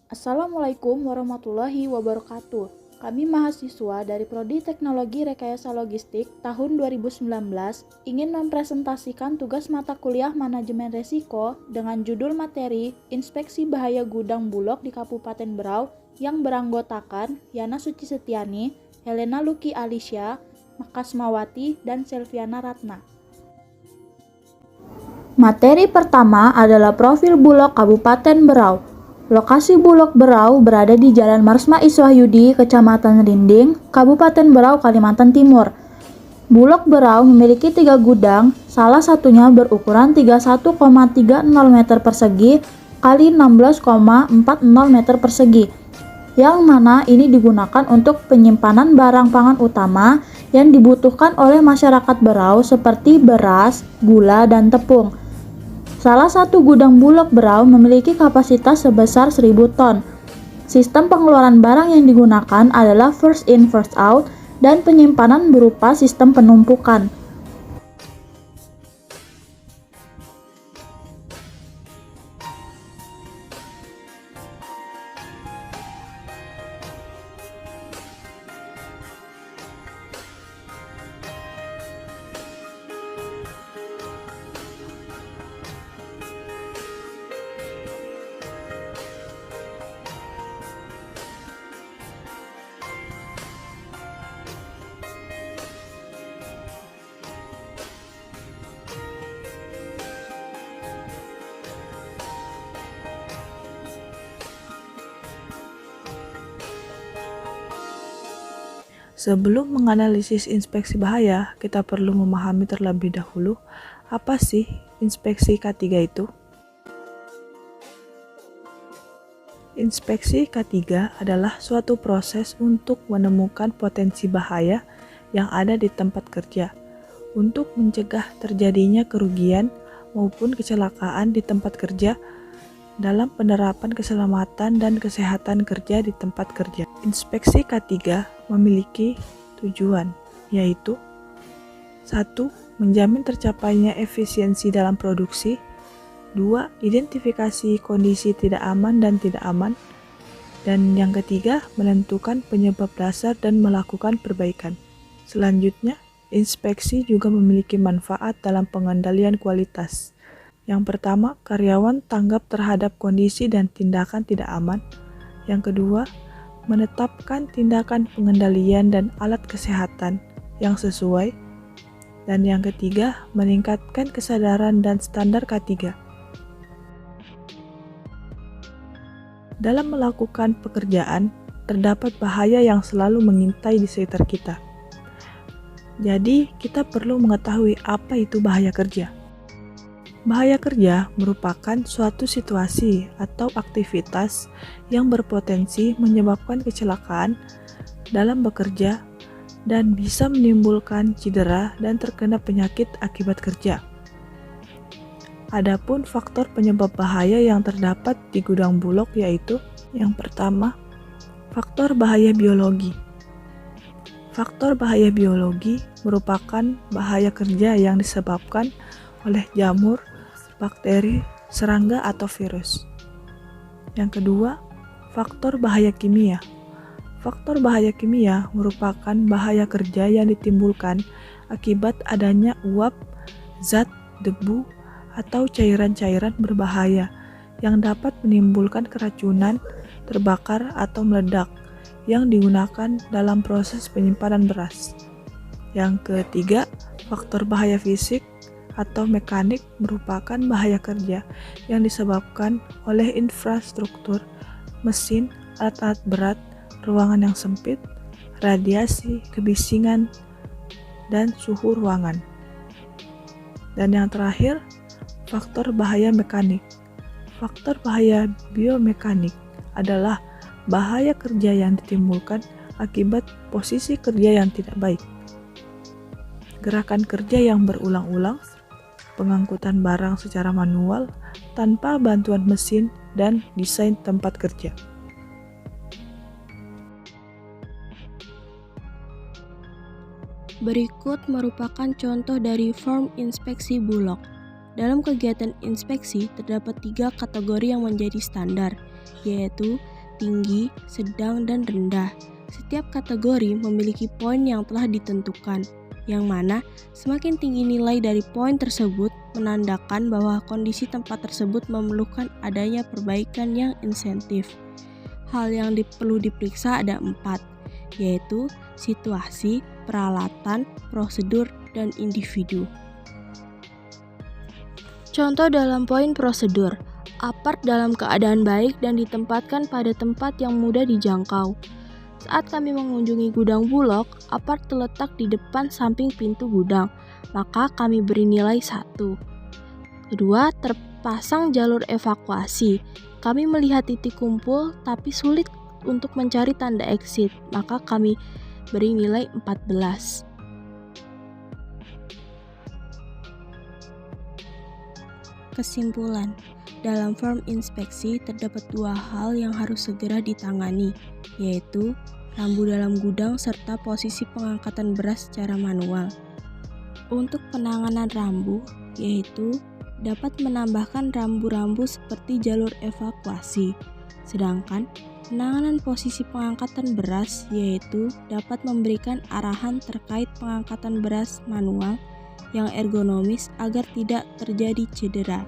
Assalamualaikum warahmatullahi wabarakatuh. Kami mahasiswa dari Prodi Teknologi Rekayasa Logistik tahun 2019 ingin mempresentasikan tugas mata kuliah Manajemen Resiko dengan judul materi Inspeksi Bahaya Gudang Bulog di Kabupaten Berau yang beranggotakan Yana Suci Setiani, Helena Luki Alisya, Makasmawati, dan Selviana Ratna. Materi pertama adalah profil Bulog Kabupaten Berau. Lokasi Bulog Berau berada di Jalan Marsma Iswahyudi, Kecamatan Rinding, Kabupaten Berau, Kalimantan Timur. Bulog Berau memiliki 3 gudang, salah satunya berukuran 31,30 meter persegi kali 16,40 meter persegi, yang mana ini digunakan untuk penyimpanan barang pangan utama yang dibutuhkan oleh masyarakat Berau seperti beras, gula, dan tepung. Salah satu gudang Bulog Berau memiliki kapasitas sebesar 1.000 ton. Sistem pengeluaran barang yang digunakan adalah first in first out dan penyimpanan berupa sistem penumpukan. Sebelum menganalisis inspeksi bahaya, kita perlu memahami terlebih dahulu apa sih inspeksi K3 itu. Inspeksi K3 adalah suatu proses untuk menemukan potensi bahaya yang ada di tempat kerja untuk mencegah terjadinya kerugian maupun kecelakaan di tempat kerja dalam penerapan keselamatan dan kesehatan kerja di tempat kerja. Inspeksi K3 memiliki tujuan, yaitu 1. Menjamin tercapainya efisiensi dalam produksi. 2. Identifikasi kondisi tidak aman dan tidak aman. Dan yang ketiga, menentukan penyebab dasar dan melakukan perbaikan. Selanjutnya, inspeksi juga memiliki manfaat dalam pengendalian kualitas. Yang pertama, karyawan tanggap terhadap kondisi dan tindakan tidak aman. Yang kedua, menetapkan tindakan pengendalian dan alat kesehatan yang sesuai. Dan yang ketiga, meningkatkan kesadaran dan standar K3. Dalam melakukan pekerjaan, terdapat bahaya yang selalu mengintai di sekitar kita. Jadi, kita perlu mengetahui apa itu bahaya kerja. Bahaya kerja merupakan suatu situasi atau aktivitas yang berpotensi menyebabkan kecelakaan dalam bekerja dan bisa menimbulkan cedera dan terkena penyakit akibat kerja. Adapun faktor penyebab bahaya yang terdapat di gudang Bulog yaitu yang pertama, faktor bahaya biologi. Faktor bahaya biologi merupakan bahaya kerja yang disebabkan oleh jamur, bakteri, serangga, atau virus. Yang kedua, faktor bahaya kimia. Faktor bahaya kimia merupakan bahaya kerja yang ditimbulkan akibat adanya uap, zat, debu, atau cairan-cairan berbahaya yang dapat menimbulkan keracunan, terbakar, atau meledak yang digunakan dalam proses penyimpanan beras. Yang ketiga, faktor bahaya fisik atau mekanik merupakan bahaya kerja yang disebabkan oleh infrastruktur, mesin, alat-alat berat, ruangan yang sempit, radiasi, kebisingan, dan suhu ruangan. Dan yang terakhir, faktor bahaya mekanik. Faktor bahaya biomekanik adalah bahaya kerja yang ditimbulkan akibat posisi kerja yang tidak baik, gerakan kerja yang berulang-ulang, pengangkutan barang secara manual tanpa bantuan mesin, dan desain tempat kerja. Berikut merupakan contoh dari form inspeksi Bulog. Dalam kegiatan inspeksi terdapat 3 kategori yang menjadi standar, yaitu tinggi, sedang, dan rendah. Setiap kategori memiliki poin yang telah ditentukan, yang mana semakin tinggi nilai dari poin tersebut menandakan bahwa kondisi tempat tersebut memerlukan adanya perbaikan yang insentif. Hal yang perlu diperiksa ada 4, yaitu situasi, peralatan, prosedur, dan individu. Contoh dalam poin prosedur, apart dalam keadaan baik dan ditempatkan pada tempat yang mudah dijangkau. Saat kami mengunjungi gudang Bulog, apart terletak di depan samping pintu gudang, maka kami beri nilai 1. Kedua, terpasang jalur evakuasi. Kami melihat titik kumpul tapi sulit untuk mencari tanda exit, maka kami beri nilai 14. Kesimpulan, dalam form inspeksi terdapat 2 hal yang harus segera ditangani, yaitu rambu dalam gudang serta posisi pengangkatan beras secara manual. Untuk penanganan rambu, yaitu dapat menambahkan rambu-rambu seperti jalur evakuasi, sedangkan penanganan posisi pengangkatan beras yaitu dapat memberikan arahan terkait pengangkatan beras manual yang ergonomis agar tidak terjadi cedera.